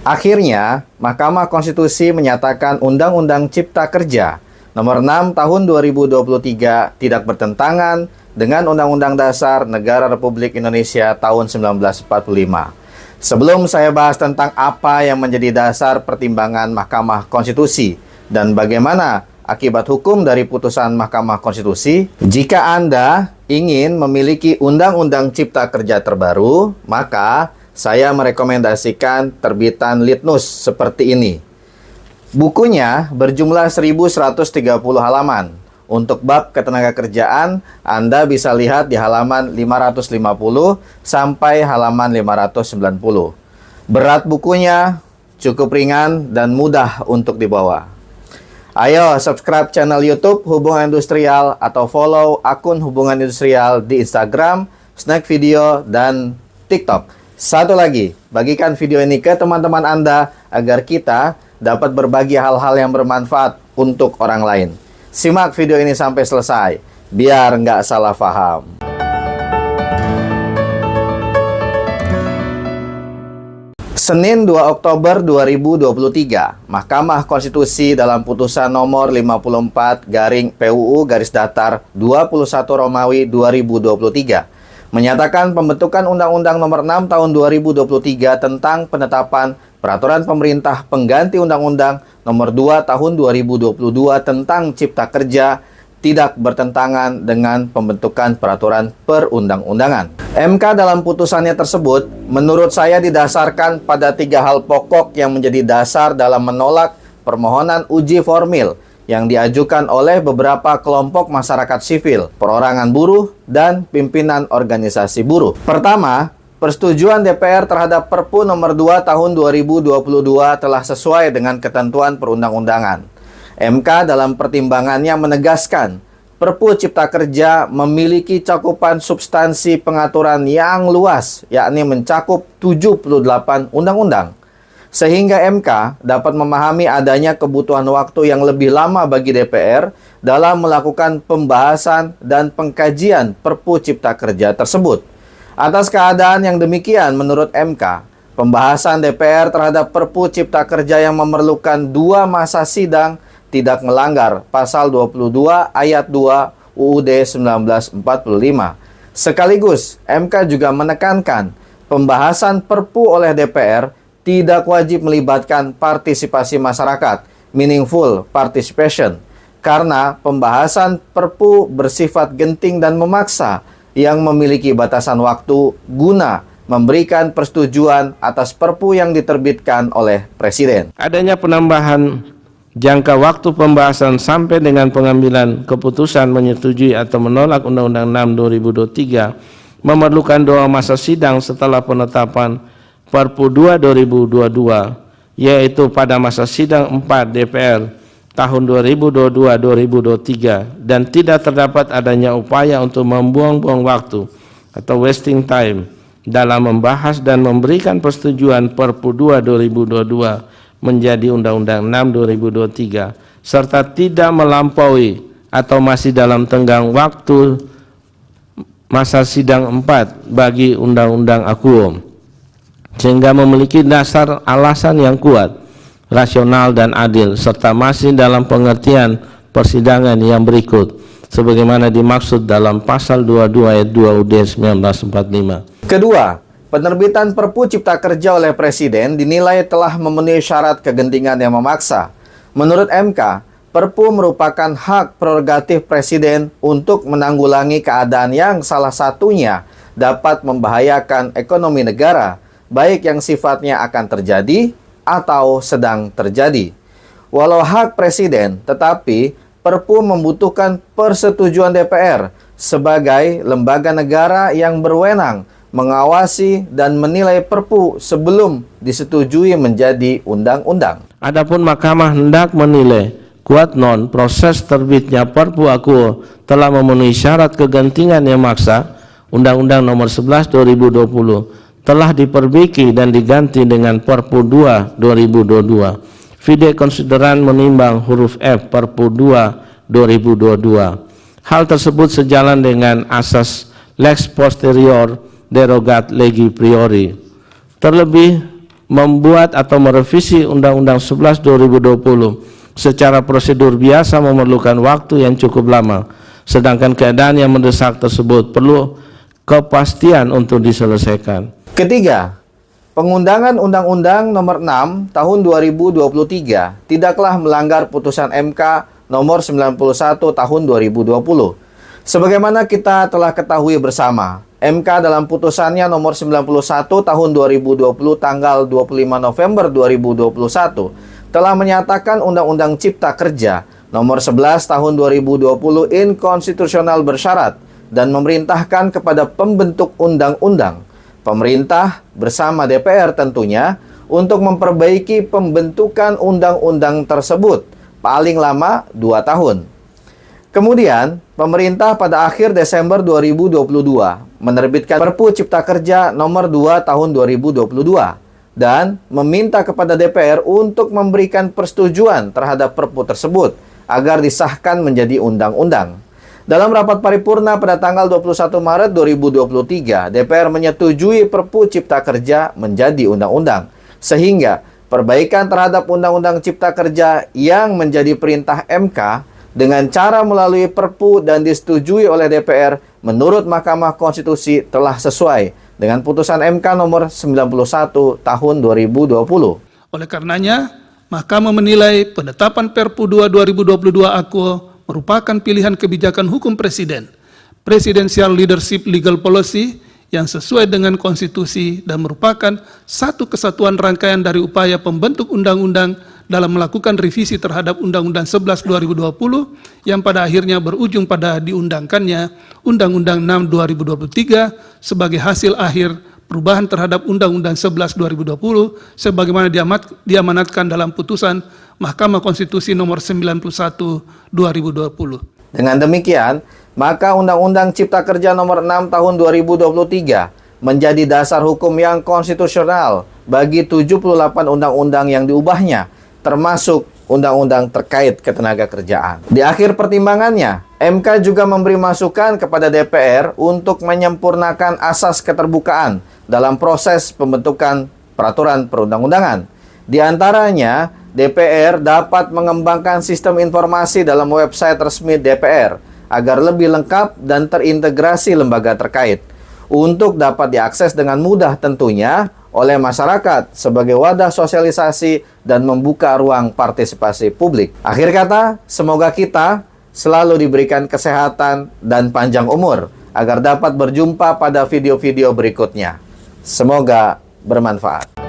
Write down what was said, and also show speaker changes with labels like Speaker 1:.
Speaker 1: Akhirnya, Mahkamah Konstitusi menyatakan Undang-Undang Cipta Kerja Nomor 6 Tahun 2023 tidak bertentangan dengan Undang-Undang Dasar Negara Republik Indonesia tahun 1945. Sebelum saya bahas tentang apa yang menjadi dasar pertimbangan Mahkamah Konstitusi dan bagaimana akibat hukum dari putusan Mahkamah Konstitusi, jika Anda ingin memiliki Undang-Undang Cipta Kerja terbaru, maka saya merekomendasikan terbitan Litnus seperti ini. Bukunya berjumlah 1130 halaman. Untuk bab ketenagakerjaan, Anda bisa lihat di halaman 550 sampai halaman 590. Berat bukunya cukup ringan dan mudah untuk dibawa. Ayo subscribe channel YouTube Hubungan Industrial atau follow akun Hubungan Industrial di Instagram, Snack Video, dan TikTok. Satu lagi, bagikan video ini ke teman-teman Anda agar kita dapat berbagi hal-hal yang bermanfaat untuk orang lain. Simak video ini sampai selesai, biar nggak salah paham. Senin 2 Oktober 2023, Mahkamah Konstitusi dalam putusan nomor 54/PUU-21 Romawi 2023 menyatakan pembentukan Undang-Undang Nomor 6 Tahun 2023 tentang penetapan Peraturan Pemerintah Pengganti Undang-Undang Nomor 2 Tahun 2022 tentang Cipta Kerja tidak bertentangan dengan pembentukan peraturan perundang-undangan. MK dalam putusannya tersebut, menurut saya didasarkan pada 3 hal pokok yang menjadi dasar dalam menolak permohonan uji formil yang diajukan oleh beberapa kelompok masyarakat sipil, perorangan buruh, dan pimpinan organisasi buruh. Pertama, persetujuan DPR terhadap Perpu Nomor 2 Tahun 2022 telah sesuai dengan ketentuan perundang-undangan. MK dalam pertimbangannya menegaskan, Perpu Cipta Kerja memiliki cakupan substansi pengaturan yang luas, yakni mencakup 78 undang-undang. Sehingga MK dapat memahami adanya kebutuhan waktu yang lebih lama bagi DPR dalam melakukan pembahasan dan pengkajian Perpu Cipta Kerja tersebut. Atas keadaan yang demikian, menurut MK, pembahasan DPR terhadap Perpu Cipta Kerja yang memerlukan 2 masa sidang tidak melanggar pasal 22 ayat 2 UUD 1945. Sekaligus, MK juga menekankan pembahasan Perpu oleh DPR tidak wajib melibatkan partisipasi masyarakat, meaningful participation, karena pembahasan Perpu bersifat genting dan memaksa yang memiliki batasan waktu guna memberikan persetujuan atas Perpu yang diterbitkan oleh Presiden.
Speaker 2: Adanya penambahan jangka waktu pembahasan sampai dengan pengambilan keputusan menyetujui atau menolak Undang-Undang 6 2023 memerlukan 2 masa sidang setelah penetapan Perpu 2 2022, yaitu pada masa sidang 4 DPR tahun 2022-2023, dan tidak terdapat adanya upaya untuk membuang-buang waktu atau wasting time dalam membahas dan memberikan persetujuan Perpu 2 2022 menjadi Undang-Undang 6 2023, serta tidak melampaui atau masih dalam tenggang waktu masa sidang 4 bagi Undang-Undang Akuo, sehingga memiliki dasar alasan yang kuat, rasional dan adil, serta masih dalam pengertian persidangan yang berikut sebagaimana dimaksud dalam pasal 22 ayat 2 UUD 1945.
Speaker 1: Kedua, penerbitan Perpu Cipta Kerja oleh Presiden dinilai telah memenuhi syarat kegentingan yang memaksa. Menurut MK, Perpu merupakan hak prerogatif Presiden untuk menanggulangi keadaan yang salah satunya dapat membahayakan ekonomi negara, baik yang sifatnya akan terjadi atau sedang terjadi. Walau hak Presiden, tetapi Perpu membutuhkan persetujuan DPR sebagai lembaga negara yang berwenang mengawasi dan menilai Perpu sebelum disetujui menjadi undang-undang.
Speaker 2: Adapun Mahkamah hendak menilai kuat non proses terbitnya Perpu Akuo telah memenuhi syarat kegentingan yang maksa, Undang-Undang Nomor 11 2020 telah diperbaiki dan diganti dengan Perpu 2 2022. Fide konsideran menimbang huruf F Perpu 2 2022. Hal tersebut sejalan dengan asas lex posterior derogat legi priori. Terlebih, membuat atau merevisi Undang-Undang 11 2020 secara prosedur biasa memerlukan waktu yang cukup lama, sedangkan keadaan yang mendesak tersebut perlu kepastian untuk diselesaikan.
Speaker 1: Ketiga, pengundangan Undang-Undang Nomor 6 Tahun 2023 tidaklah melanggar putusan MK Nomor 91 Tahun 2020. Sebagaimana kita telah ketahui bersama, MK dalam putusannya nomor 91 tahun 2020 tanggal 25 November 2021 telah menyatakan Undang-Undang Cipta Kerja nomor 11 tahun 2020 inkonstitusional bersyarat dan memerintahkan kepada pembentuk undang-undang, pemerintah bersama DPR tentunya, untuk memperbaiki pembentukan undang-undang tersebut paling lama 2 tahun. Kemudian, pemerintah pada akhir Desember 2022 menerbitkan Perpu Cipta Kerja nomor 2 tahun 2022 dan meminta kepada DPR untuk memberikan persetujuan terhadap Perpu tersebut agar disahkan menjadi undang-undang. Dalam rapat paripurna pada tanggal 21 Maret 2023, DPR menyetujui Perpu Cipta Kerja menjadi undang-undang, sehingga perbaikan terhadap Undang-Undang Cipta Kerja yang menjadi perintah MK dengan cara melalui Perpu dan disetujui oleh DPR menurut Mahkamah Konstitusi telah sesuai dengan putusan MK nomor 91 tahun 2020.
Speaker 3: Oleh karenanya, Mahkamah menilai penetapan Perpu 2 2022 AKUO merupakan pilihan kebijakan hukum Presiden, Presidential Leadership Legal Policy yang sesuai dengan konstitusi dan merupakan satu kesatuan rangkaian dari upaya pembentuk undang-undang dalam melakukan revisi terhadap Undang-Undang 11 2020 yang pada akhirnya berujung pada diundangkannya Undang-Undang 6 2023 sebagai hasil akhir perubahan terhadap Undang-Undang 11 2020 sebagaimana diamanatkan dalam putusan Mahkamah Konstitusi nomor 91 2020.
Speaker 1: Dengan demikian, maka Undang-Undang Cipta Kerja nomor 6 tahun 2023 menjadi dasar hukum yang konstitusional bagi 78 undang-undang yang diubahnya, termasuk undang-undang terkait ketenagakerjaan. Di akhir pertimbangannya, MK juga memberi masukan kepada DPR untuk menyempurnakan asas keterbukaan dalam proses pembentukan peraturan perundang-undangan. Di antaranya, DPR dapat mengembangkan sistem informasi dalam website resmi DPR agar lebih lengkap dan terintegrasi lembaga terkait untuk dapat diakses dengan mudah tentunya oleh masyarakat sebagai wadah sosialisasi dan membuka ruang partisipasi publik. Akhir kata, semoga kita selalu diberikan kesehatan dan panjang umur agar dapat berjumpa pada video-video berikutnya. Semoga bermanfaat.